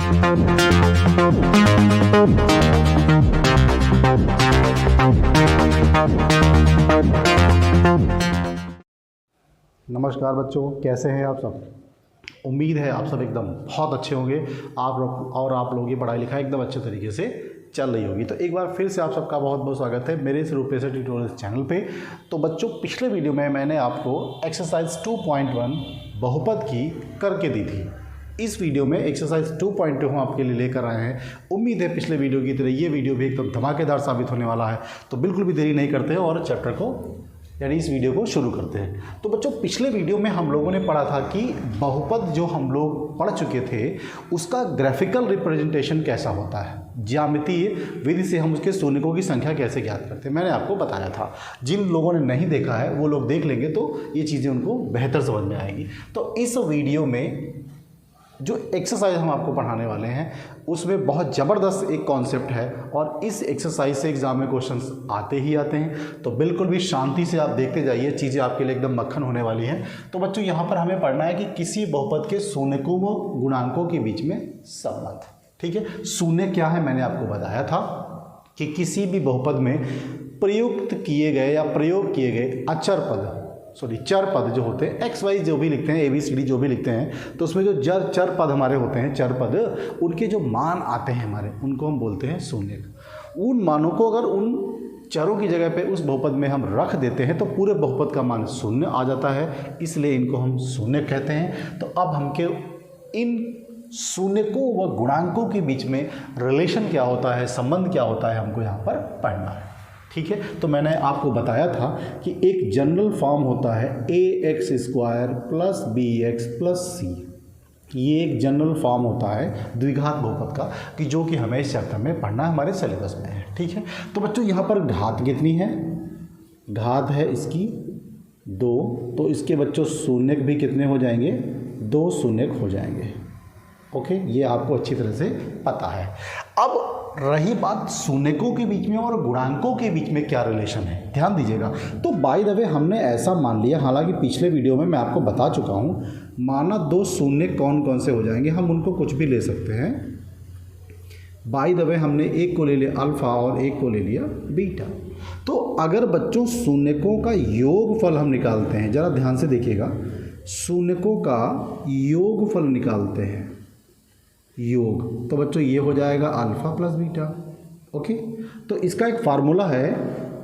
नमस्कार बच्चों, कैसे हैं आप सब। उम्मीद है आप सब एकदम बहुत अच्छे होंगे। आप लोगों की पढ़ाई लिखाई एकदम अच्छे तरीके से चल रही होगी। तो एक बार फिर से आप सबका बहुत बहुत स्वागत है मेरे इस रूपेश ट्यूटोरियल चैनल पे। तो बच्चों, पिछले वीडियो में मैंने आपको एक्सरसाइज 2.1 बहुपद की करके दी थी। इस वीडियो में एक्सरसाइज 2.2 हम आपके लिए लेकर आए हैं। उम्मीद है पिछले वीडियो की तरह ये वीडियो भी एकदम धमाकेदार साबित होने वाला है। तो बिल्कुल भी देरी नहीं करते हैं और चैप्टर को यानी इस वीडियो को शुरू करते हैं। तो बच्चों, पिछले वीडियो में हम लोगों ने पढ़ा था कि बहुपद जो हम लोग पढ़ चुके थे उसका ग्राफिकल रिप्रेजेंटेशन कैसा होता है, ज्यामितीय विधि से हम उसके शून्यकों की संख्या कैसे ज्ञात करते हैं, मैंने आपको बताया था। जिन लोगों ने नहीं देखा है वो लोग देख लेंगे तो ये चीज़ें उनको बेहतर समझ में आएगी। तो इस वीडियो में जो एक्सरसाइज हम आपको पढ़ाने वाले हैं उसमें बहुत ज़बरदस्त एक कॉन्सेप्ट है और इस एक्सरसाइज से एग्जाम में क्वेश्चंस आते ही आते हैं। तो बिल्कुल भी शांति से आप देखते जाइए, चीज़ें आपके लिए एकदम मक्खन होने वाली हैं। तो बच्चों, यहाँ पर हमें पढ़ना है कि किसी बहुपद के शून्यकों व गुणांकों के बीच में संबंध। ठीक है, शून्य क्या है मैंने आपको बताया था कि किसी भी बहुपद में प्रयुक्त किए गए या प्रयोग किए गए चर पद जो होते हैं, एक्स वाई जो भी लिखते हैं, ABCD जो भी लिखते हैं, तो उसमें जो चर पद हमारे होते हैं, चर पद, उनके जो मान आते हैं हमारे, उनको हम बोलते हैं शून्यक। उन मानों को अगर उन चरों की जगह पे उस बहुपद में हम रख देते हैं तो पूरे बहुपद का मान शून्य आ जाता है, इसलिए इनको हम शून्यक कहते हैं। तो अब हमके इन शून्यकों व गुणांकों के बीच में रिलेशन क्या होता है, संबंध क्या होता है, हमको यहाँ पर पढ़ना है। ठीक है, तो मैंने आपको बताया था कि एक जनरल फॉर्म होता है AX² + BX + C। ये एक जनरल फॉर्म होता है द्विघात बहुपद का कि जो कि हमें इस चैप्टर में पढ़ना हमारे सिलेबस में है। ठीक है, तो बच्चों यहाँ पर घात कितनी है, घात है इसकी 2, तो इसके बच्चों शून्यक भी कितने हो जाएंगे, 2 शून्यक हो जाएंगे। ओके, ये आपको अच्छी तरह से पता है। अब रही बात शून्यकों के बीच में और गुणांकों के बीच में क्या रिलेशन है, ध्यान दीजिएगा। तो बाय द वे हमने ऐसा मान लिया, हालांकि पिछले वीडियो में मैं आपको बता चुका हूँ, माना 2 शून्य कौन कौन से हो जाएंगे, हम उनको कुछ भी ले सकते हैं। बाय द वे हमने एक को ले लिया अल्फा और एक को ले लिया बीटा। तो अगर बच्चों शून्यकों का योगफल हम निकालते हैं, ज़रा ध्यान से देखिएगा, शून्यकों का योगफल निकालते हैं, योग, तो बच्चों ये हो जाएगा अल्फा + बीटा। ओके, तो इसका एक फार्मूला है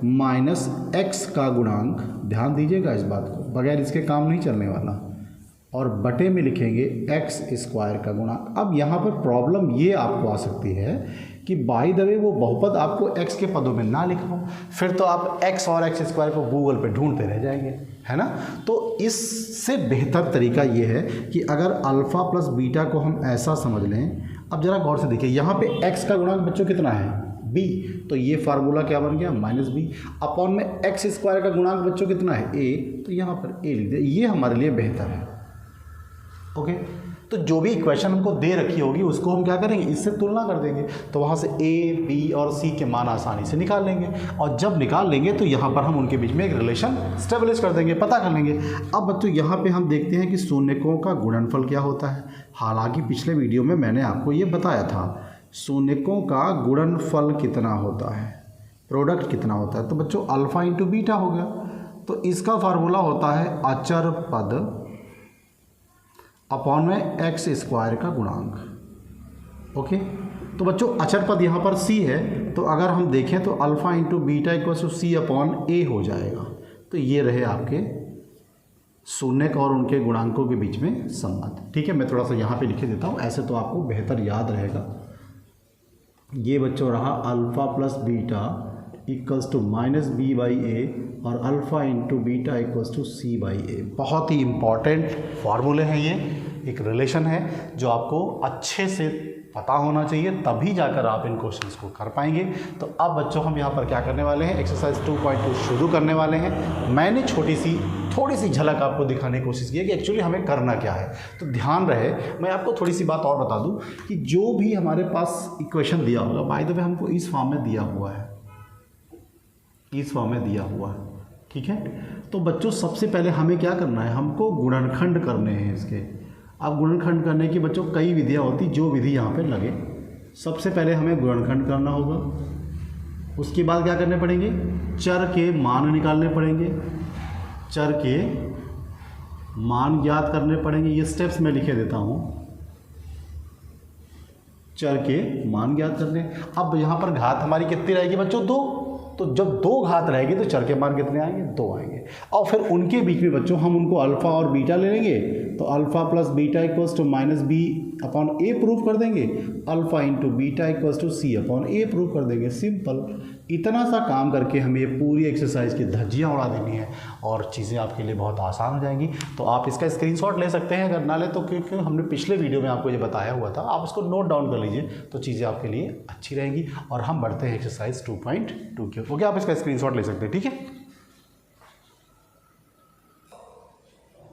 -x का गुणांक, ध्यान दीजिएगा इस बात को, बगैर इसके काम नहीं चलने वाला, और बटे में लिखेंगे x² का गुणांक। अब यहाँ पर प्रॉब्लम ये आपको आ सकती है कि बाय द वे वो बहुपद आपको x के पदों में ना लिखा हो, फिर तो आप x और x² को गूगल पे ढूंढते रह जाएंगे, है ना। तो इससे बेहतर तरीका ये है कि अगर अल्फ़ा + बीटा को हम ऐसा समझ लें। अब ज़रा गौर से देखिए, यहाँ पे x का गुणांक बच्चों कितना है, b, तो ये फार्मूला क्या बन गया, -b अपॉन में x² का गुणांक बच्चों कितना है, a, तो यहाँ पर a लिख दिया, ये हमारे लिए बेहतर है। ओके, तो जो भी इक्वेशन हमको दे रखी होगी उसको हम क्या करेंगे, इससे तुलना कर देंगे, तो वहाँ से A, B और C के मान आसानी से निकाल लेंगे, और जब निकाल लेंगे तो यहाँ पर हम उनके बीच में एक रिलेशन स्टेब्लिश कर देंगे, पता कर लेंगे। अब बच्चों यहाँ पे हम देखते हैं कि शून्यकों का गुणनफल क्या होता है। हालांकि पिछले वीडियो में मैंने आपको ये बताया था शून्यकों का गुणनफल कितना होता है, प्रोडक्ट कितना होता है, तो बच्चों अल्फ़ा × बीटा हो गया। तो इसका फार्मूला होता है अचर पद अपॉन में x² का गुणांक। ओके, तो बच्चों अचर पद यहाँ पर c है, तो अगर हम देखें तो अल्फ़ा × बीटा = c/a हो जाएगा। तो ये रहे आपके शून्यक और उनके गुणांकों के बीच में संबंध। ठीक है, मैं थोड़ा सा यहाँ पे लिखे देता हूँ, ऐसे तो आपको बेहतर याद रहेगा। ये बच्चों रहा अल्फ़ा + बीटा = -b/a और अल्फ़ा × बीटा = c/a। बहुत ही इम्पॉर्टेंट फार्मूले हैं, ये एक रिलेशन है जो आपको अच्छे से पता होना चाहिए, तभी जाकर आप इन क्वेश्चंस को कर पाएंगे। तो अब बच्चों हम यहाँ पर क्या करने वाले हैं, एक्सरसाइज 2.2 शुरू करने वाले हैं। मैंने थोड़ी सी झलक आपको दिखाने की कोशिश की है कि एक्चुअली हमें करना क्या है। तो ध्यान रहे, मैं आपको थोड़ी सी बात और बता दूं कि जो भी हमारे पास इक्वेशन दिया होगा, बाय द वे हमको इस फॉर्म में दिया हुआ है, इस फॉर्म में दिया हुआ है। ठीक है, तो बच्चों सबसे पहले हमें क्या करना है, हमको गुणनखंड करने हैं इसके। अब गुणनखंड करने की बच्चों कई विधियाँ होती, जो विधि यहाँ पे लगे। सबसे पहले हमें गुणनखंड करना होगा, उसके बाद क्या करने पड़ेंगे, चर के मान निकालने पड़ेंगे, चर के मान ज्ञात करने पड़ेंगे। ये स्टेप्स मैं लिखे देता हूँ, चर के मान ज्ञात करने। अब यहाँ पर घात हमारी कितनी रहेगी बच्चों, 2। तो जब 2 घात रहेगी तो चर के मान कितने आएंगे, 2 आएंगे। और फिर उनके बीच में बच्चों हम उनको अल्फ़ा और बीटा ले लेंगे, तो alpha plus beta equals to minus B upon A prove कर देंगे, alpha into beta equals to C upon A prove कर देंगे। सिंपल। इतना सा काम करके हमें ये पूरी एक्सरसाइज की धज्जियाँ उड़ा देनी है और चीज़ें आपके लिए बहुत आसान हो जाएंगी। तो आप इसका स्क्रीनशॉट ले सकते हैं, अगर ना ले तो क्योंकि हमने पिछले वीडियो में आपको ये बताया हुआ था, आप उसको नोट डाउन कर लीजिए तो चीज़ें आपके लिए अच्छी रहेंगी। और हम बढ़ते हैं एक्सरसाइज 2.2 के। ओके, आप इसका स्क्रीनशॉट ले सकते हैं, ठीक है।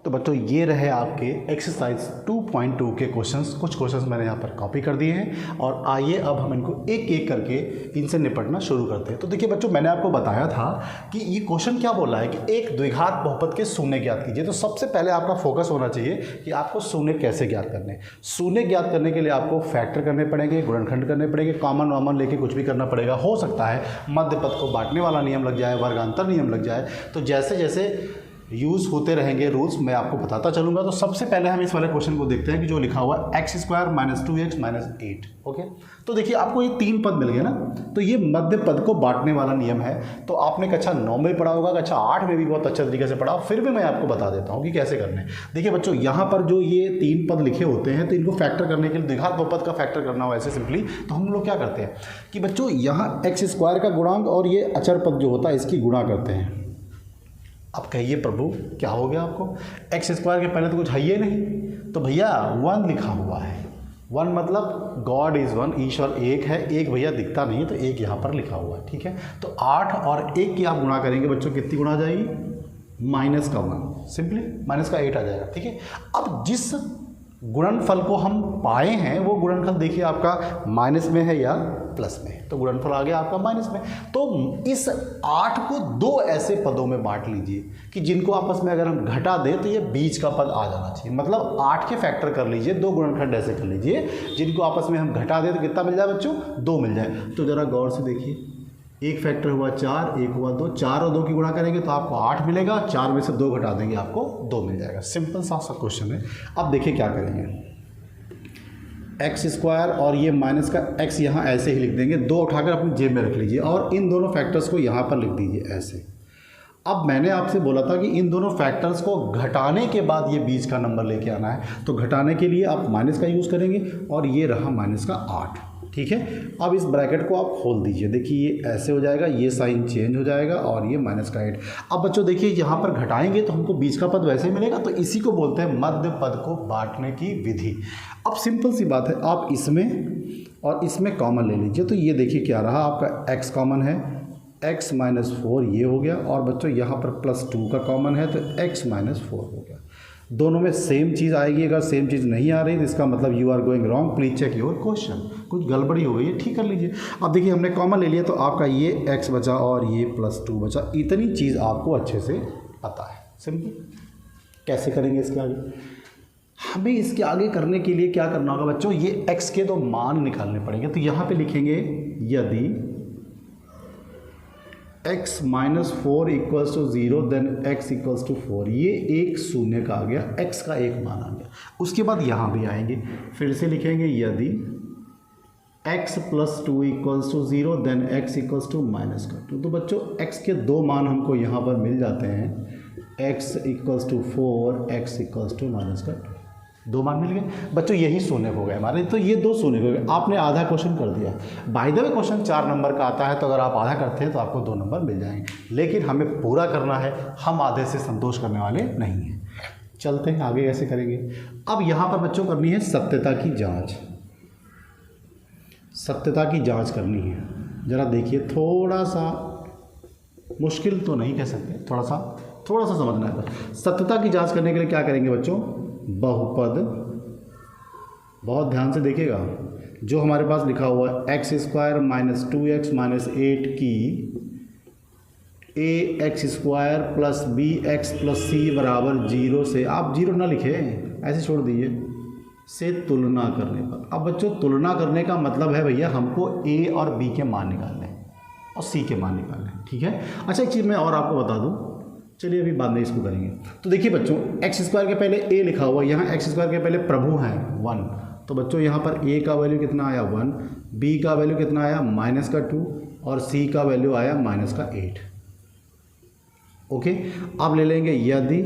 तो बच्चों ये रहे आपके एक्सरसाइज 2.2 के क्वेश्चंस। कुछ क्वेश्चंस मैंने यहाँ पर कॉपी कर दिए हैं और आइए अब हम इनको एक एक करके इनसे निपटना शुरू करते हैं। तो देखिए बच्चों, मैंने आपको बताया था कि ये क्वेश्चन क्या बोला है कि एक द्विघात बहुपद के शून्य ज्ञात कीजिए। तो सबसे पहले आपका फोकस होना चाहिए कि आपको शून्य कैसे ज्ञात करने। शून्य ज्ञात करने के लिए आपको फैक्टर करने पड़ेंगे, गुणनखंड करने पड़ेंगे, कॉमन वामन लेके कुछ भी करना पड़ेगा। हो सकता है मध्य पद को बांटने वाला नियम लग जाए, वर्गांतर नियम लग जाए। तो जैसे जैसे यूज़ होते रहेंगे रूल्स, मैं आपको बताता चलूँगा। तो सबसे पहले हम इस वाले क्वेश्चन को देखते हैं कि जो लिखा हुआ है x² - 2x - 8। ओके, तो देखिए आपको ये 3 पद मिल गए ना, तो ये मध्य पद को बांटने वाला नियम है। तो आपने कक्षा 9 में पढ़ा होगा, कक्षा 8 में भी बहुत अच्छे तरीके से पढ़ा, फिर भी मैं आपको बता देता हूँ कि कैसे करने। देखिए बच्चों, यहाँ पर जो ये 3 पद लिखे होते हैं, तो इनको फैक्टर करने के लिए द्विघात बहुपद का फैक्टर करना हो ऐसे सिंपली, तो हम लोग क्या करते हैं कि बच्चों यहाँ x² का गुणांक और ये अचर पद जो होता है इसकी गुणा करते हैं। अब कहिए प्रभु क्या हो गया आपको, x² के पहले तो कुछ है ही नहीं, तो भैया 1 लिखा हुआ है। 1 मतलब गॉड इज़ 1, ईश्वर एक है। एक भैया दिखता नहीं, तो एक यहाँ पर लिखा हुआ है, ठीक है। तो 8 और 1 की आप गुणा करेंगे बच्चों, कितनी गुणा आ जाएगी, -1, सिंपली -8 आ जाएगा, ठीक है। अब जिस गुणनफल को हम पाए हैं वो गुणनफल देखिए आपका माइनस में है या प्लस में है, तो गुणनफल आ गया आपका माइनस में। तो इस 8 को 2 ऐसे पदों में बांट लीजिए कि जिनको आपस में अगर हम घटा दें तो ये बीच का पद आ जाना चाहिए। मतलब 8 के फैक्टर कर लीजिए, 2 गुणनखंड ऐसे कर लीजिए जिनको आपस में हम घटा दें तो कितना मिल जाए बच्चों, 2 मिल जाए। तो ज़रा गौर से देखिए, एक फैक्टर हुआ 4, एक हुआ 2, 4 और 2 की गुणा करेंगे तो आपको 8 मिलेगा, 4 में से 2 घटा देंगे आपको 2 मिल जाएगा। सिंपल सा क्वेश्चन है। अब देखिए क्या करेंगे, x² और ये माइनस का x यहाँ ऐसे ही लिख देंगे, 2 उठाकर अपनी जेब में रख लीजिए और इन दोनों फैक्टर्स को यहाँ पर लिख दीजिए ऐसे। अब मैंने आपसे बोला था कि इन दोनों फैक्टर्स को घटाने के बाद ये बीच का नंबर लेके आना है, तो घटाने के लिए आप माइनस का यूज़ करेंगे और ये रहा माइनस का 8, ठीक है। अब इस ब्रैकेट को आप खोल दीजिए, देखिए ये ऐसे हो जाएगा, ये साइन चेंज हो जाएगा और ये -8। अब बच्चों देखिए यहाँ पर घटाएंगे तो हमको बीच का पद वैसे ही मिलेगा, तो इसी को बोलते हैं मध्य पद को बांटने की विधि। अब सिंपल सी बात है, आप इसमें और इसमें कॉमन ले लीजिए, तो ये देखिए क्या रहा आपका, x कॉमन है, x - 4 ये हो गया, और बच्चों यहाँ पर +2 का कॉमन है तो x - 4 हो गया। दोनों में सेम चीज़ आएगी, अगर सेम चीज़ नहीं आ रही तो इसका मतलब you are going wrong, please check your question, कुछ गड़बड़ी हो गई है, ठीक कर लीजिए। अब देखिए हमने कॉमन ले लिया तो आपका ये x बचा और ये +2 बचा, इतनी चीज़ आपको अच्छे से पता है। सिंपल। कैसे करेंगे इसके आगे, हमें इसके आगे करने के लिए क्या करना होगा बच्चों, ये x के 2 मान निकालने पड़ेंगे। तो यहाँ पे लिखेंगे यदि x - 4 = 0 देन x = 4, ये एक शून्य का आ गया, x का एक मान आ गया। उसके बाद यहाँ भी आएंगे, फिर से लिखेंगे यदि x + 2 = 0 देन x = -2। तो बच्चों x के 2 मान हमको यहाँ पर मिल जाते हैं, x = 4, x = -2, 2 मान मिल गए बच्चों, यही शून्य हो गए हमारे। तो ये 2 शून्य हो गए, आपने आधा क्वेश्चन कर दिया। By the way question 4 number का आता है, तो अगर आप आधा करते हैं तो आपको 2 नंबर मिल जाएंगे, लेकिन हमें पूरा करना है, हम आधे से संतोष करने वाले नहीं हैं। चलते हैं आगे, कैसे करेंगे। अब यहाँ पर बच्चों करनी है सत्यता की जाँच, सत्यता की जाँच करनी है। ज़रा देखिए, थोड़ा सा मुश्किल तो नहीं कह सकते, थोड़ा सा समझना है। सत्यता की जाँच करने के लिए क्या करेंगे बच्चों, बहुपद, बहुत ध्यान से देखिएगा, जो हमारे पास लिखा हुआ है x² - 2x - 8 की ax² + bx + c = 0 से, आप 0 ना लिखें, ऐसे छोड़ दीजिए, से तुलना करने पर। अब बच्चों तुलना करने का मतलब है भैया हमको ए और बी के मान निकालने हैं और सी के मान निकालने हैं, ठीक है। अच्छा एक चीज़ मैं और आपको बता दूं, चलिए अभी बाद में इसको करेंगे। तो देखिए बच्चों एक्स स्क्वायर के पहले ए लिखा हुआ, यहाँ एक्स स्क्वायर के पहले प्रभु हैं 1, तो बच्चों यहाँ पर ए का वैल्यू कितना आया 1, बी का वैल्यू कितना आया -2 और सी का वैल्यू आया -8। ओके, अब ले लेंगे यदि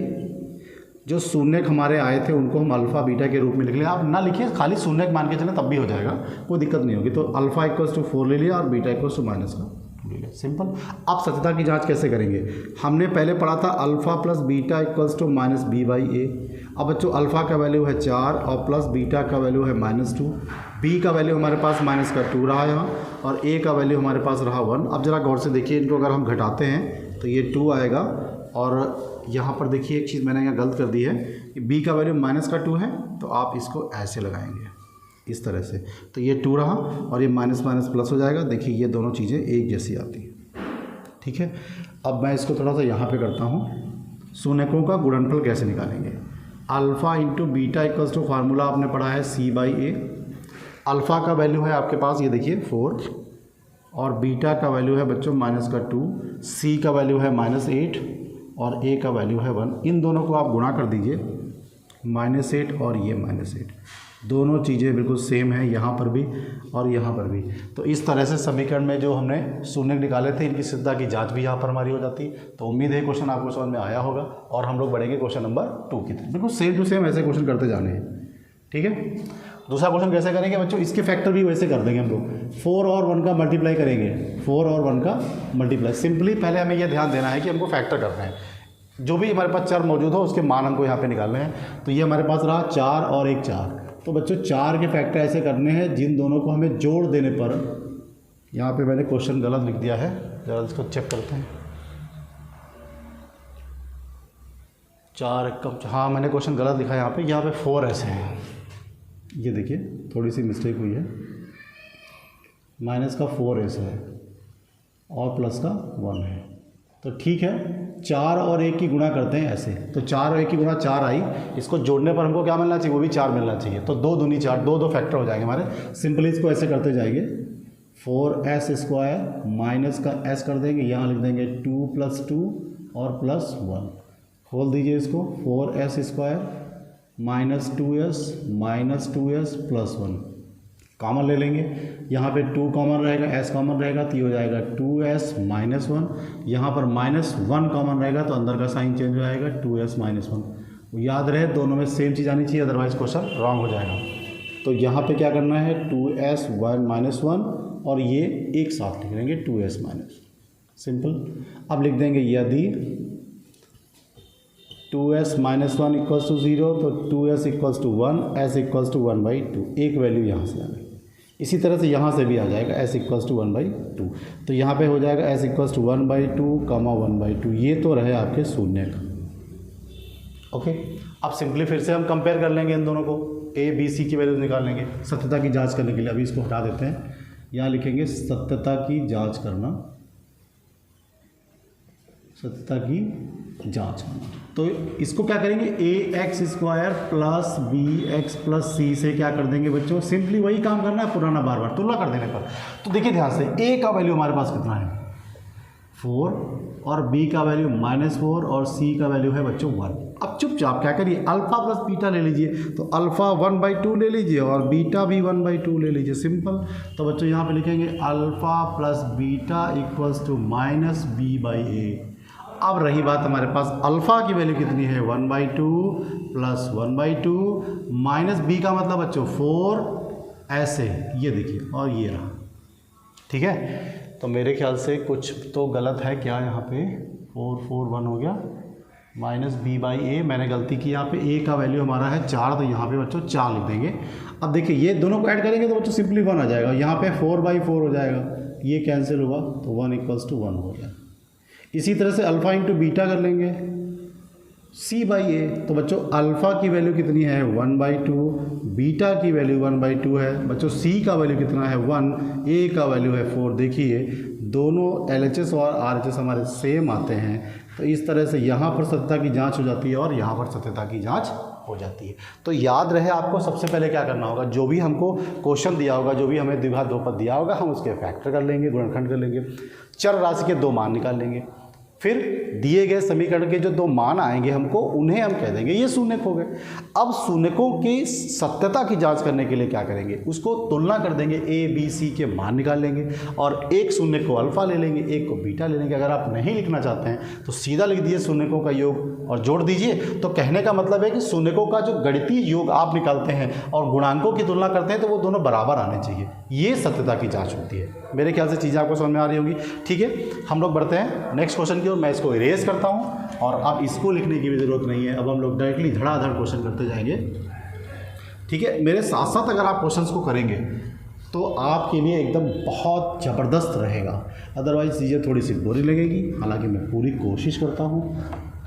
जो शून्यक हमारे आए थे उनको हम अल्फ़ा बीटा के रूप में लिख लें। आप ना लिखिए, खाली शून्यक मान के चलें तब भी हो जाएगा, कोई दिक्कत नहीं होगी। तो अल्फ़ा इक्वल्स टू 4 ले लिया और बीटा इक्वल्स टू -2 ले लिया, सिंपल। अब सत्यता की जांच कैसे करेंगे, हमने पहले पढ़ा था alpha plus beta equals to -b/a। अब बच्चों अल्फ़ा का वैल्यू है 4 और प्लस बीटा का वैल्यू है -2, बी का वैल्यू हमारे पास -2 रहा यहाँ और ए का वैल्यू हमारे पास रहा 1। अब ज़रा गौर से देखिए, इनको अगर हम घटाते हैं तो ये 2 आएगा और यहाँ पर देखिए एक चीज़ मैंने यहाँ गलत कर दी है कि b का वैल्यू -2 है, तो आप इसको ऐसे लगाएंगे इस तरह से, तो ये 2 रहा और ये माइनस माइनस प्लस हो जाएगा। देखिए ये दोनों चीज़ें एक जैसी आती हैं, ठीक है। अब मैं इसको थोड़ा सा यहाँ पे करता हूँ, शून्यकों का गुणनफल कैसे निकालेंगे। Alpha into beta equals to formula आपने पढ़ा है c/a। अल्फ़ा का वैल्यू है आपके पास ये देखिए 4 और बीटा का वैल्यू है बच्चों -2, सी का वैल्यू है -8 और ए का वैल्यू है 1। इन दोनों को आप गुणा कर दीजिए, -8 और ये -8, दोनों चीज़ें बिल्कुल सेम है यहाँ पर भी और यहाँ पर भी। तो इस तरह से समीकरण में जो हमने शून्य निकाले थे इनकी सिद्धता की जांच भी यहाँ पर हमारी हो जाती। तो उम्मीद है क्वेश्चन आपको समझ में आया होगा और हम लोग बढ़ेंगे क्वेश्चन नंबर 2 की तरफ। बिल्कुल सेम टू सेम ऐसे क्वेश्चन करते जाने हैं, ठीक है। दूसरा क्वेश्चन कैसे करेंगे बच्चों, इसके फैक्टर भी वैसे कर देंगे हम लोग, 4 और 1 का मल्टीप्लाई करेंगे, 4 और 1 का मल्टीप्लाई। सिंपली पहले हमें यह ध्यान देना है कि हमको फैक्टर करना है, जो भी हमारे पास चर मौजूद हो उसके मान हमको यहाँ पे निकालने हैं। तो ये हमारे पास रहा 4 और 1 4। तो बच्चों 4 के फैक्टर ऐसे करने हैं जिन दोनों को हमें जोड़ देने पर, यहाँ पे मैंने क्वेश्चन गलत लिख दिया है, जरा इसको चेक करते हैं। 4 कम, हाँ मैंने क्वेश्चन गलत लिखा है यहाँ पे 4 ऐसे हैं, ये देखिए थोड़ी सी मिस्टेक हुई है, माइनस का 4 ऐसे है और प्लस का 1 है। तो ठीक है, 4 और 1 की गुणा करते हैं ऐसे, तो 4 और 1 की गुणा 4 आई, इसको जोड़ने पर हमको क्या मिलना चाहिए, वो भी 4 मिलना चाहिए। तो 2 दूनी 4, 2 फैक्टर हो जाएंगे हमारे। सिंपली इसको ऐसे करते जाएंगे, 4s² माइनस का s कर देंगे, यहाँ लिख देंगे 2 + 2 और +1, खोल दीजिए इसको, 4s² -2s +1 कॉमन ले लेंगे, यहाँ पे 2 कॉमन रहेगा, s कॉमन रहेगा तो ये हो जाएगा 2s -1, यहाँ पर -1 कॉमन रहेगा तो अंदर का साइन चेंज हो जाएगा 2s -1। याद रहे दोनों में सेम चीज़ आनी चाहिए, अदरवाइज क्वेश्चन रॉन्ग हो जाएगा। तो यहाँ पे क्या करना है, 2s -1 और ये एक साथ लिख लेंगे 2s -, सिंपल। अब लिख देंगे यदि 2s -1 = 0 तो 2s = 1, s = 1/2, एक वैल्यू यहाँ से आ गई। इसी तरह से यहाँ से भी आ जाएगा s = 1/2, तो यहाँ पे हो जाएगा s = 1/2, 1/2। ये तो रहे आपके शून्य का। ओके, अब सिंपली फिर से हम कंपेयर कर लेंगे इन दोनों को, a b c की वैल्यू निकाल लेंगे सत्यता की जांच करने के लिए। अभी इसको हटा देते हैं, यहाँ लिखेंगे सत्यता की जांच करना, सत्यता की जांच करना। तो इसको क्या करेंगे, ax² + bx + c से क्या कर देंगे बच्चों, सिंपली वही काम करना है पुराना, बार बार तुलना कर देने पर। तो देखिए ध्यान से, a का वैल्यू हमारे पास कितना है 4 और b का वैल्यू -4 और c का वैल्यू है बच्चों 1। अब चुपचाप क्या करिए, अल्फ़ा प्लस बीटा ले लीजिए, तो अल्फ़ा 1/2 ले लीजिए और बीटा भी 1/2 ले लीजिए, सिंपल। तो बच्चों यहाँ पे लिखेंगे अल्फ़ा प्लस बीटा = -b/a। अब रही बात हमारे पास अल्फ़ा की वैल्यू कितनी है, 1/2 + 1/2 -b का मतलब बच्चों 4, ऐसे ये देखिए और ये रहा, ठीक है। तो मेरे ख्याल से कुछ तो गलत है क्या, यहाँ पे 4 4 1 हो गया, -b/a मैंने गलती की, यहाँ पे a का वैल्यू हमारा है 4, तो यहाँ पे बच्चों 4 लिख देंगे। अब देखिए ये दोनों को ऐड करेंगे तो बच्चों सिंपली 1 आ जाएगा, यहाँ पे 4/4 हो जाएगा, ये कैंसिल होगा तो 1 = 1 हो गया। इसी तरह से अल्फ़ा इंटू बीटा कर लेंगे, c/a। तो बच्चों अल्फ़ा की वैल्यू कितनी है 1/2, बीटा की वैल्यू 1/2 है बच्चों, c का वैल्यू कितना है 1, a का वैल्यू है 4। देखिए दोनों LHS और RHS हमारे सेम आते हैं, तो इस तरह से यहाँ पर सत्यता की जांच हो जाती है और यहाँ पर सत्यता की जांच हो जाती है। तो याद रहे आपको सबसे पहले क्या करना होगा, जो भी हमको क्वेश्चन दिया होगा, जो भी हमें द्विघात बहुपद दिया होगा, हम उसके फैक्टर कर लेंगे, गुणनखंड कर लेंगे, चर राशि के 2 मान निकाल लेंगे, फिर दिए गए समीकरण के जो 2 मान आएंगे हमको, उन्हें हम कह देंगे ये शून्यक हो गए। अब शून्यकों की सत्यता की जांच करने के लिए क्या करेंगे, उसको तुलना कर देंगे, ए बी सी के मान निकाल लेंगे और एक शून्यक को अल्फा ले लेंगे, एक को बीटा ले लेंगे। अगर आप नहीं लिखना चाहते हैं तो सीधा लिख दीजिए शून्यकों का योग और जोड़ दीजिए। तो कहने का मतलब है कि शून्यकों का जो गणितीय योग आप निकालते हैं और गुणांकों की तुलना करते हैं तो वो दोनों बराबर आने चाहिए, ये सत्यता की जाँच होती है। मेरे ख्याल से चीज़ें आपको समझ में आ रही होगी। ठीक है, हम लोग बढ़ते हैं नेक्स्ट क्वेश्चन की ओर। मैं इसको इरेज करता हूं और अब इसको लिखने की भी ज़रूरत नहीं है। अब हम लोग डायरेक्टली धड़ाधड़ क्वेश्चन करते जाएंगे। ठीक है, मेरे साथ साथ अगर आप क्वेश्चंस को करेंगे तो आपके लिए एकदम बहुत ज़बरदस्त रहेगा, अदरवाइज़ चीज़ें थोड़ी सी बोरी लगेगी। हालांकि मैं पूरी कोशिश करता हूं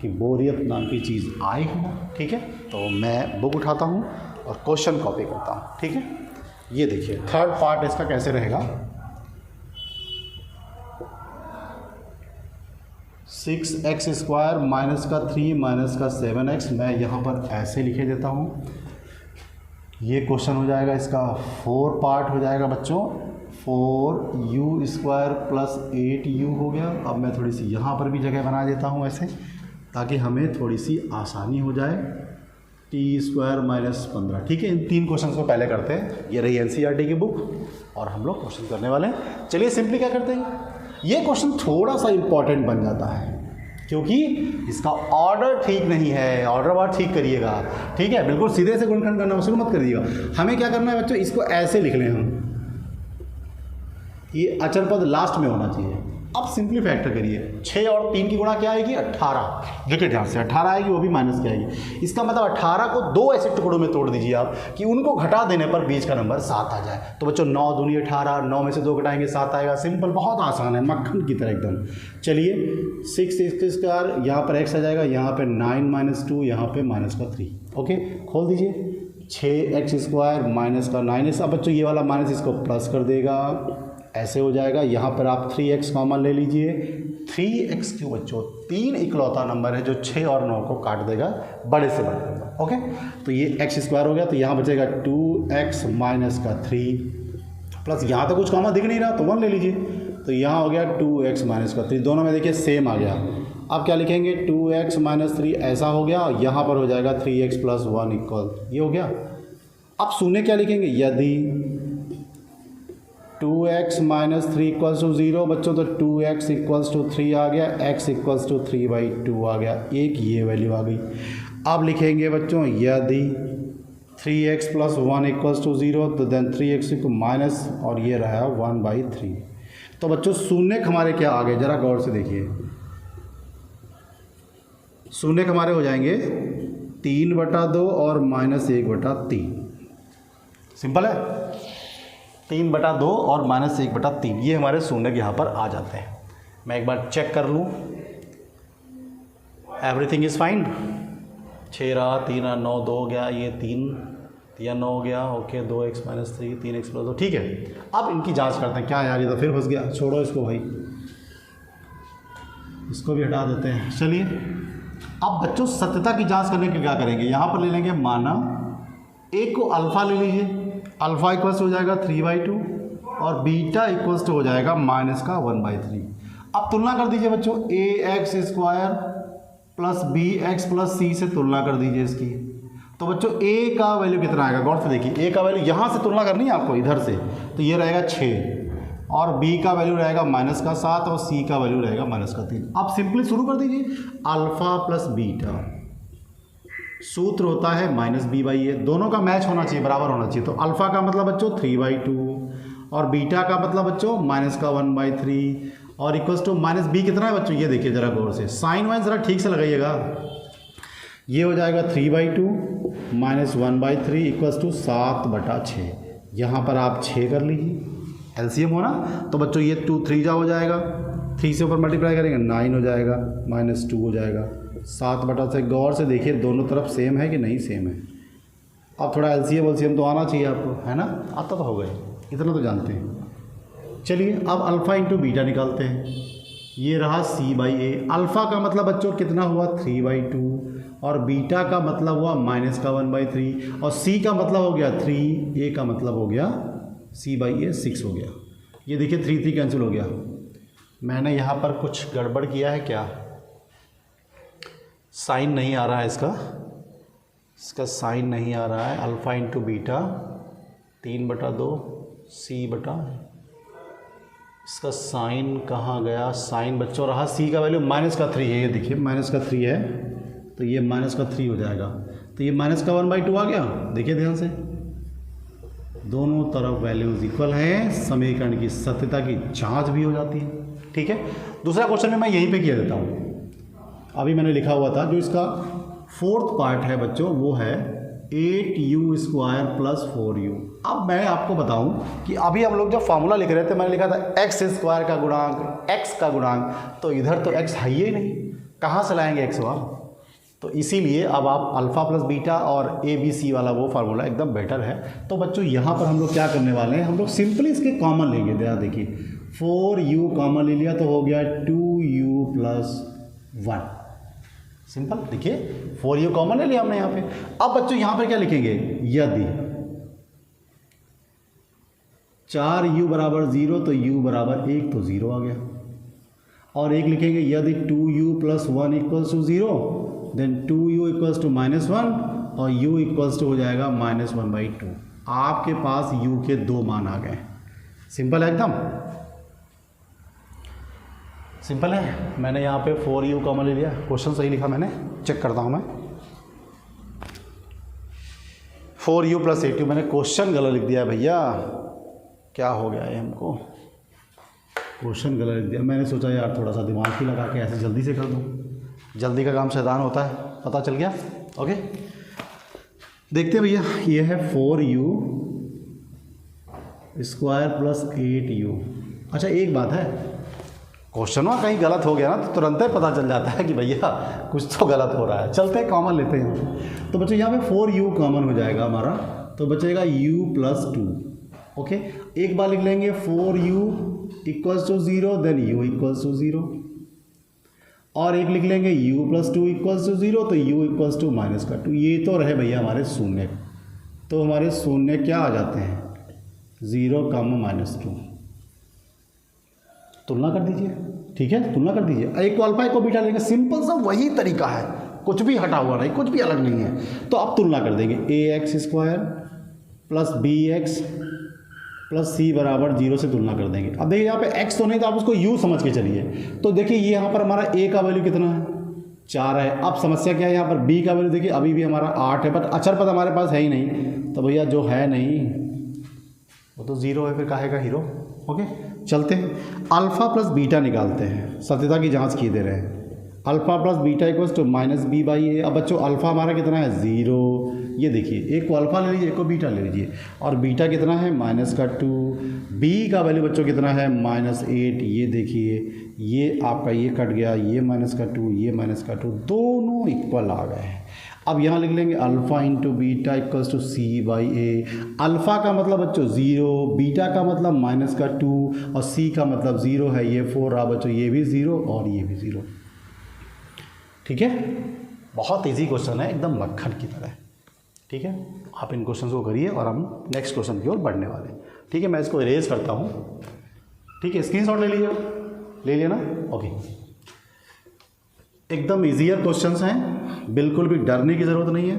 कि बोरियत नाम की चीज़ आए ही ना। ठीक है, तो मैं बुक उठाता हूं और क्वेश्चन कॉपी करता हूं। ठीक है, ये देखिए थर्ड पार्ट इसका कैसे रहेगा। 6x² माइनस का 3 माइनस का 7x, मैं यहाँ पर ऐसे लिखे देता हूँ। ये क्वेश्चन हो जाएगा, इसका 4 पार्ट हो जाएगा बच्चों। 4u² प्लस 8u हो गया। अब मैं थोड़ी सी यहाँ पर भी जगह बना देता हूँ ऐसे, ताकि हमें थोड़ी सी आसानी हो जाए। t² minus 15। ठीक है, इन 3 क्वेश्चन को पहले करते हैं। ये रही NCERT की बुक और हम लोग क्वेश्चन करने वाले हैं। चलिए सिंपली क्या करते हैं, ये क्वेश्चन थोड़ा सा इम्पॉर्टेंट बन जाता है क्योंकि इसका ऑर्डर ठीक नहीं है। ऑर्डर बार ठीक करिएगा। ठीक है, बिल्कुल सीधे से गुणनखंड करना शुरू मत करिएगा। हमें क्या करना है बच्चों, इसको ऐसे लिख लें हम, ये अचर पद लास्ट में होना चाहिए। अब सिंपली फैक्टर करिए, 6 और 3 की गुणा क्या आएगी, 18। देखिए ध्यान से, 18 आएगी, वो भी माइनस क्या आएगी। इसका मतलब 18 को 2 ऐसे टुकड़ों में तोड़ दीजिए आप कि उनको घटा देने पर बीच का नंबर 7 आ जाए। तो बच्चों 9 दूनी 18, 9 में से 2 घटाएंगे 7 आएगा। सिंपल, बहुत आसान है, मक्खन की तरह एकदम। चलिए 6x², यहाँ पर x आ जाएगा, यहाँ पर 9 माइनस 2, यहाँ पर माइनस का 3। ओके, खोल दीजिए। 6x² माइनस का 9x। अब बच्चों ये वाला माइनस इसको प्लस कर देगा, ऐसे हो जाएगा। यहाँ पर आप 3x कॉमन ले लीजिए। 3x क्यों बच्चों, 3 इकलौता नंबर है जो 6 और 9 को काट देगा, बड़े से बड़ा नंबर। ओके, तो ये x² हो गया, तो यहाँ बचेगा 2x माइनस का 3 प्लस, यहाँ तो कुछ कॉमन दिख नहीं रहा तो 1 ले लीजिए। तो यहाँ हो गया 2x माइनस का 3, दोनों में देखिए सेम आ गया। अब क्या लिखेंगे, 2x माइनस 3 ऐसा हो गया, और यहाँ पर हो जाएगा 3x प्लस 1 इक्वल, ये हो गया। अब शून्य क्या लिखेंगे, यदि 2x माइनस 3 इक्वल्स टू 0 बच्चों, तो 2x इक्वल्स टू 3 आ गया, x इक्वल्स टू 3/2 आ गया, एक ये वैल्यू आ गई। अब लिखेंगे बच्चों, यदि 3x प्लस 1 इक्वल्स टू 0, तो देन 3x को माइनस, और ये रहा 1/3। तो बच्चों शून्य हमारे क्या आ गए, जरा गौर से देखिए। शून्य हमारे हो जाएंगे 3/2 और माइनस 1/3। सिंपल है, 3/2 और माइनस 1/3, ये हमारे शून्य यहाँ पर आ जाते हैं। मैं एक बार चेक कर लूँ, एवरीथिंग इज़ फाइन। 6 रहा, 3 रहा, 9 2 हो गया, ये 3 9 हो गया। Okay, 2x minus 3, 3x plus 2। ठीक है, अब इनकी जांच करते हैं। क्या यार, ये तो फिर फंस गया, छोड़ो इसको भाई, इसको भी हटा देते हैं। चलिए अब बच्चों सत्यता की जांच करने के लिए क्या करेंगे, यहाँ पर ले लेंगे माना एक को अल्फ़ा ले लीजिए, अल्फ़ा इक्वल्स हो जाएगा 3/2 और बीटा इक्वल्स टू हो जाएगा माइनस का 1/3। अब तुलना कर दीजिए बच्चों, ax² plus bx plus c से तुलना कर दीजिए इसकी। तो बच्चों a का वैल्यू कितना आएगा, गौर से देखिए। a का वैल्यू यहाँ से तुलना करनी है आपको, इधर से, तो ये रहेगा 6 और b का वैल्यू रहेगा माइनस का 7 और c का वैल्यू रहेगा माइनस का 3। अब सिंपली शुरू कर दीजिए, अल्फ़ा प्लस बीटा, सूत्र होता है माइनस b/a, दोनों का मैच होना चाहिए, बराबर होना चाहिए। तो अल्फ़ा का मतलब बच्चों 3/2 और बीटा का मतलब बच्चों माइनस का 1/3 और इक्वल्स टू माइनस b कितना है बच्चों, ये देखिए जरा गौर से, साइन वाइन जरा ठीक से लगाइएगा। ये हो जाएगा 3/2 माइनस 1/3 इक्वल्स टू 7/6। यहाँ पर आप 6 कर लीजिए, एलसीएम हो ना, तो बच्चों ये 2 3 जा हो जाएगा, 3 से ऊपर मल्टीप्लाई करेंगे 9 हो जाएगा, माइनस 2 हो जाएगा, 7/6। गौर से देखिए दोनों तरफ सेम है कि नहीं सेम है। अब थोड़ा एलसीएम तो आना चाहिए आपको, है ना, आता तो होगा, इतना तो जानते हैं। चलिए अब अल्फ़ा इंटू बीटा निकालते हैं। ये रहा c/a, अल्फ़ा का मतलब बच्चों कितना हुआ 3/2 और बीटा का मतलब हुआ -1/3 और सी का मतलब हो गया 3, ए का मतलब हो गया c/a 6 हो गया। ये देखिए 3 3 कैंसिल हो गया। मैंने यहाँ पर कुछ गड़बड़ किया है क्या? साइन नहीं आ रहा है इसका साइन नहीं आ रहा है। अल्फ़ा इंटू बीटा 3/2 c/, इसका साइन कहाँ गया? साइन बच्चों रहा सी का वैल्यू -3 है। ये देखिए -3 है तो ये -3 हो जाएगा, तो ये -1/2 आ गया। देखिए ध्यान से, दोनों तरफ वैल्यूज इक्वल हैं, समीकरण की सत्यता की जांच भी हो जाती है। ठीक है, दूसरा क्वेश्चन में मैं यहीं पे किया देता हूँ। अभी मैंने लिखा हुआ था, जो इसका 4th पार्ट है बच्चों वो है 8u² + 4u। अब मैं आपको बताऊं कि अभी हम लोग जब फार्मूला लिख रहे थे मैंने लिखा था x² का गुणांक x का गुणांक, तो इधर तो x है ही नहीं, कहाँ से लाएंगे x वहाँ? तो इसीलिए अब आप अल्फ़ा प्लस बीटा और ABC वाला वो फार्मूला एकदम बेटर है। तो बच्चों यहाँ पर हम लोग क्या करने वाले हैं, हम लोग सिंपली इसके कॉमन लेंगे। देखिए 4u कॉमन ले लिया तो हो गया 2u + 1। सिंपल, देखिए 4u कॉमन ले लिया हमने यहाँ पे। अब बच्चों यहाँ पर क्या लिखेंगे, यदि 4u = 0 तो u = 1 तो 0 आ गया। और एक लिखेंगे यदि 2u + 1 = 0 देन 2u = -1 और u = हो जाएगा -1/2। आपके पास u के 2 मान आ गए। सिंपल है, एकदम सिंपल है। मैंने यहाँ पे 4u कॉमन ले लिया, क्वेश्चन सही लिखा मैंने, चेक करता हूँ मैं। 4u + 8u, मैंने क्वेश्चन गलत लिख दिया भैया, क्या हो गया है हमको, क्वेश्चन गलत लिख दिया। मैंने सोचा यार थोड़ा सा दिमाग ही लगा के ऐसे जल्दी से कर दूँ, जल्दी का काम शैतान होता है, पता चल गया। ओके, देखते हैं भैया, ये है 4u² + 8u। अच्छा एक बात है, क्वेश्चन में कहीं गलत हो गया ना तो तुरंत ही पता चल जाता है कि भैया कुछ तो गलत हो रहा है। चलते हैं कॉमन लेते हैं। तो बच्चों यहाँ पे 4u कॉमन हो जाएगा हमारा, तो बचेगा u + 2। ओके, एक बार लिख लेंगे 4u = 0 देन u = 0, और एक लिख लेंगे u + 2 = 0 तो u = -2। ये तो रहे भैया हमारे शून्य, तो हमारे शून्य क्या आ जाते हैं, 0, -2। तुलना कर दीजिए, ठीक है, तुलना कर दीजिए। एक को अल्फा एक को बीटा लेंगे, सिंपल सा वही तरीका है, कुछ भी हटा हुआ नहीं, कुछ भी अलग नहीं है। तो अब तुलना कर देंगे, ax² + bx + c = 0 से तुलना कर देंगे। अब देखिए यहाँ पे x तो नहीं, तो आप उसको u समझ के चलिए। तो देखिए ये यहाँ पर हमारा a का वैल्यू कितना है, 4 है। अब समस्या क्या है, यहाँ पर b का वैल्यू देखिए अभी भी हमारा 8 है, बट अक्षर पद हमारे पास है ही नहीं, तो भैया जो है नहीं वो तो 0 है, फिर काहे का हीरो। ओके, चलते हैं, अल्फ़ा प्लस बीटा निकालते हैं, सत्यता की जांच किए दे रहे हैं। Alpha plus beta = -b/a। अब बच्चों अल्फ़ा हमारा कितना है, 0। ये देखिए, एक को अल्फ़ा ले लीजिए, एक को बीटा ले लीजिए, और बीटा कितना है -2, b का वैल्यू बच्चों कितना है -8। ये देखिए, ये आपका ये कट गया, ये -2, ये -2, दोनों इक्वल आ गए हैं। अब यहाँ लिख लेंगे alpha into beta = c/a। Alpha का मतलब बच्चों 0, बीटा का मतलब -2 और c का मतलब 0 है, ये 4 रहा बच्चों, ये भी 0 और ये भी 0। ठीक है, बहुत इजी क्वेश्चन है, एकदम मक्खन की तरह। ठीक है, आप इन क्वेश्चन को करिए और हम नेक्स्ट क्वेश्चन की ओर बढ़ने वाले हैं। ठीक है, मैं इसको इरेज करता हूँ। ठीक है, स्क्रीनशॉट ले लीजिए, ले लिया ना। ओके, एकदम ईजियर क्वेश्चंस हैं, बिल्कुल भी डरने की ज़रूरत नहीं है।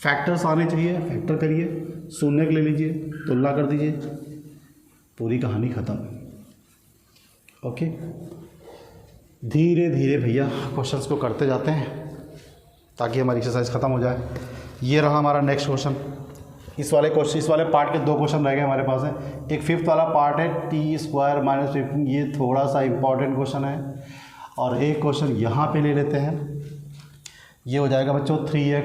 फैक्टर्स आने चाहिए, फैक्टर करिए, शून्य ले लीजिए, तुलना कर दीजिए, पूरी कहानी ख़त्म। ओके, धीरे धीरे भैया क्वेश्चंस को करते जाते हैं ताकि हमारी एक्सरसाइज ख़त्म हो जाए। ये रहा हमारा नेक्स्ट क्वेश्चन। इस वाले पार्ट के 2 क्वेश्चन रह गए हमारे पास है। एक 5th वाला पार्ट है t² - 15, ये थोड़ा सा इंपॉर्टेंट क्वेश्चन है। और एक क्वेश्चन यहाँ पे ले लेते हैं, ये हो जाएगा बच्चों 3x² -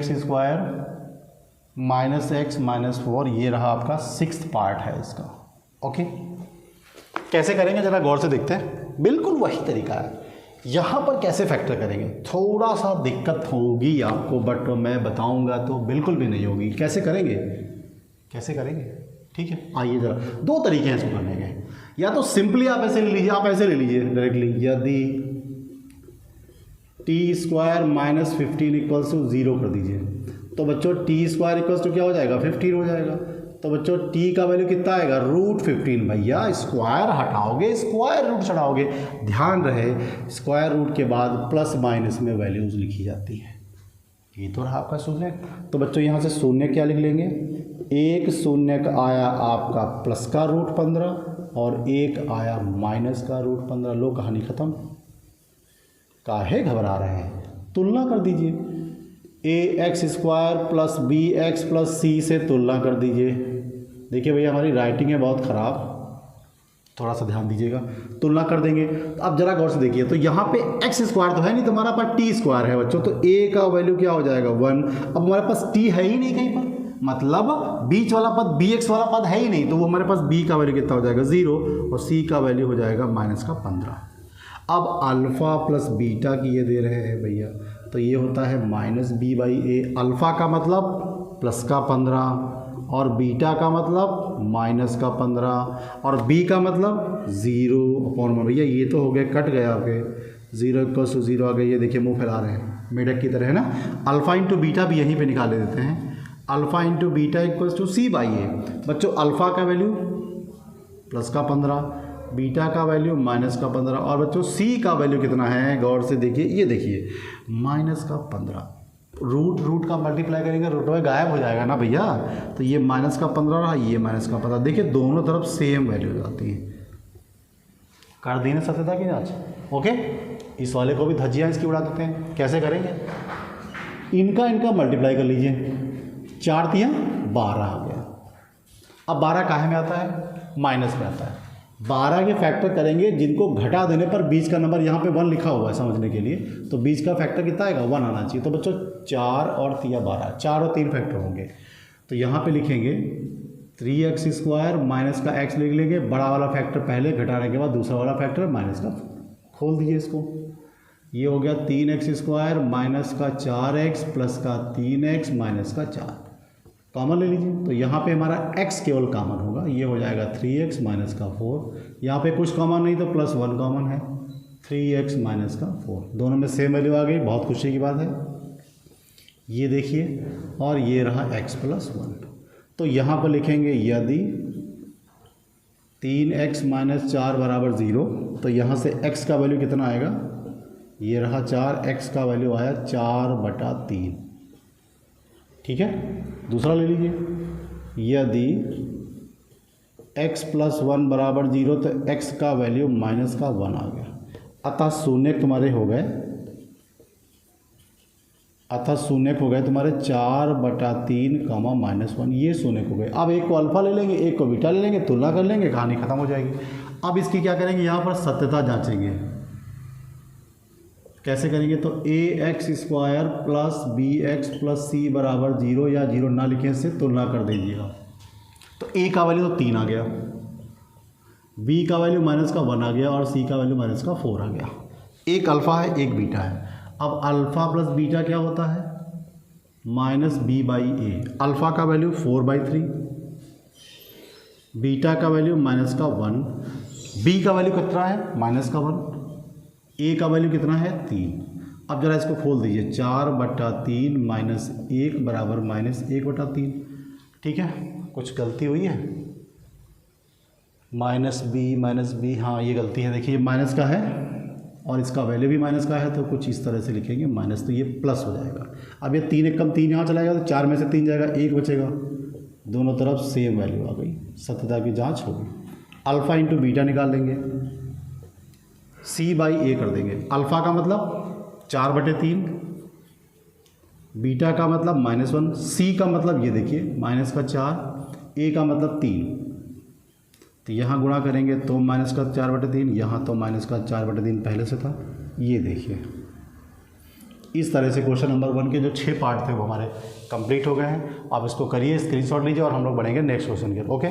x - 4। ये रहा आपका 6th पार्ट है इसका। ओके, कैसे करेंगे ज़रा गौर से देखते हैं। बिल्कुल वही तरीका है, यहाँ पर कैसे फैक्टर करेंगे, थोड़ा सा दिक्कत होगी आपको, बट मैं बताऊँगा तो बिल्कुल भी नहीं होगी। कैसे करेंगे, कैसे करेंगे, ठीक है, आइए ज़रा। 2 तरीके हैं इसको करने के, या तो सिंपली आप ऐसे ले लीजिए, आप ऐसे ले लीजिए डायरेक्टली, यदि T square minus 15 equals to 0 कर दीजिए। तो बच्चों टी स्क्वायर इक्वल्स टू क्या हो जाएगा 15 हो जाएगा। तो बच्चों टी का वैल्यू कितना आएगा √15। भैया स्क्वायर हटाओगे स्क्वायर रूट चढ़ाओगे, ध्यान रहे स्क्वायर रूट के बाद प्लस माइनस में वैल्यूज़ लिखी जाती है। ये तो रहा आपका शून्य। तो बच्चों यहाँ से शून्य क्या लिख लेंगे, एक शून्य का आया आपका प्लस का √15 और एक आया माइनस का √15। लो कहानी ख़त्म। काहे घबरा रहे हैं, तुलना कर दीजिए। ax² plus bx plus c से तुलना कर दीजिए। देखिए भैया हमारी राइटिंग है बहुत ख़राब, थोड़ा सा ध्यान दीजिएगा। तुलना कर देंगे तो अब जरा गौर से देखिए, तो यहाँ पे x² तो है नहीं, तो हमारा पास t² है बच्चों। तो a का वैल्यू क्या हो जाएगा 1। अब हमारे पास t है ही नहीं कहीं पर, मतलब बीच वाला पद bx वाला पद है ही नहीं, तो वो हमारे पास b का वैल्यू कितना हो जाएगा 0 और c का वैल्यू हो जाएगा -15। अब अल्फ़ा प्लस बीटा की ये दे रहे हैं भैया, तो ये होता है -b/a। अल्फ़ा का मतलब प्लस का 15 और बीटा का मतलब माइनस का 15 और b का मतलब 0/। भैया ये तो हो गया, कट गया आपके 0 = 0 आ गई। ये देखिए मुंह फैला रहे हैं मेढक की तरह है ना। अल्फ़ा इंटू बीटा भी यहीं पे निकाले देते हैं। Alpha into beta = c/a। बच्चों अल्फ़ा का वैल्यू प्लस का 15, बीटा का वैल्यू माइनस का 15 और बच्चों c का वैल्यू कितना है गौर से देखिए, ये देखिए -15। रूट का मल्टीप्लाई करेंगे रूट में गायब हो जाएगा ना भैया, तो ये -15 रहा, ये -15। देखिए दोनों तरफ सेम वैल्यू हो जाती है। कर दी ना सत्यता की जांच। ओके, इस वाले को भी धज्जियाँ इसकी उड़ा देते हैं। कैसे करेंगे, इनका मल्टीप्लाई कर लीजिए, 4 × 12 आ गया। अब 12 काहे में आता है, माइनस में आता है। 12 के फैक्टर करेंगे जिनको घटा देने पर बीच का नंबर यहाँ पे 1 लिखा हुआ है समझने के लिए, तो बीच का फैक्टर कितना आएगा 1 आना चाहिए। तो बच्चों 4 और 3 12, 4 और 3 फैक्टर होंगे। तो यहाँ पे लिखेंगे 3x² माइनस का x लिख लेंगे, बड़ा वाला फैक्टर पहले, घटाने के बाद दूसरा वाला फैक्टर माइनस का। खोल दीजिए इसको, ये हो गया 3x² माइनस का 4x प्लस का 3x माइनस का 4। कॉमन ले लीजिए, तो यहाँ पे हमारा x केवल कॉमन होगा, ये हो जाएगा 3x माइनस का 4। यहाँ पे कुछ कॉमन नहीं तो +1 कॉमन है, 3x माइनस का 4। दोनों में सेम वैल्यू आ गई, बहुत खुशी की बात है। ये देखिए, और ये रहा x + 1। तो यहाँ पर लिखेंगे यदि 3x - 4 = 0, तो यहाँ से x का वैल्यू कितना आएगा, ये रहा 4, x का वैल्यू आया 4/3। ठीक है, दूसरा ले लीजिए, यदि x + 1 = 0, तो x का वैल्यू -1 आ गया। अतः शून्य तुम्हारे हो गए, तुम्हारे 4/3, -1, ये शून्य हो गए। अब एक को अल्फ़ा ले लेंगे, एक को बीटा ले लेंगे, तुलना कर लेंगे, कहानी ख़त्म हो जाएगी। अब इसकी क्या करेंगे, यहाँ पर सत्यता जांचेंगे। कैसे करेंगे, तो ax² plus bx plus c = 0 या 0 ना लिखें से तुलना कर दीजिएगा। तो a का वैल्यू तो 3 आ गया, b का वैल्यू -1 आ गया और c का वैल्यू -4 आ गया। एक अल्फ़ा है एक बीटा है। अब अल्फ़ा प्लस बीटा क्या होता है, -b/a। अल्फ़ा का वैल्यू 4/3, बीटा का वैल्यू -1, b का वैल्यू कितना है -1, a का वैल्यू कितना है 3। अब जरा इसको खोल दीजिए, 4/3 - 1 = -1/3। ठीक है, कुछ गलती हुई है, -b, हाँ ये गलती है। देखिए माइनस का है और इसका वैल्यू भी माइनस का है, तो कुछ इस तरह से लिखेंगे माइनस, तो ये प्लस हो जाएगा। अब ये 3 एक कम 3 यहाँ चला जाएगा, तो 4 में से 3 जाएगा, 1 बचेगा। दोनों तरफ सेम वैल्यू आ गई, सत्यता की जांच होगी। अल्फ़ा इंटू बीटा निकाल देंगे, c/a कर देंगे। अल्फ़ा का मतलब 4/3, बीटा का मतलब -1, c का मतलब ये देखिए -4, a का मतलब 3। तो यहाँ गुणा करेंगे तो -4/3, यहाँ तो -4/3 पहले से था। ये देखिए, इस तरह से क्वेश्चन नंबर 1 के जो 6 पार्ट थे वो हमारे कंप्लीट हो गए हैं। आप इसको करिए, स्क्रीनशॉट लीजिए और हम लोग बढ़ेंगे नेक्स्ट क्वेश्चन के। ओके।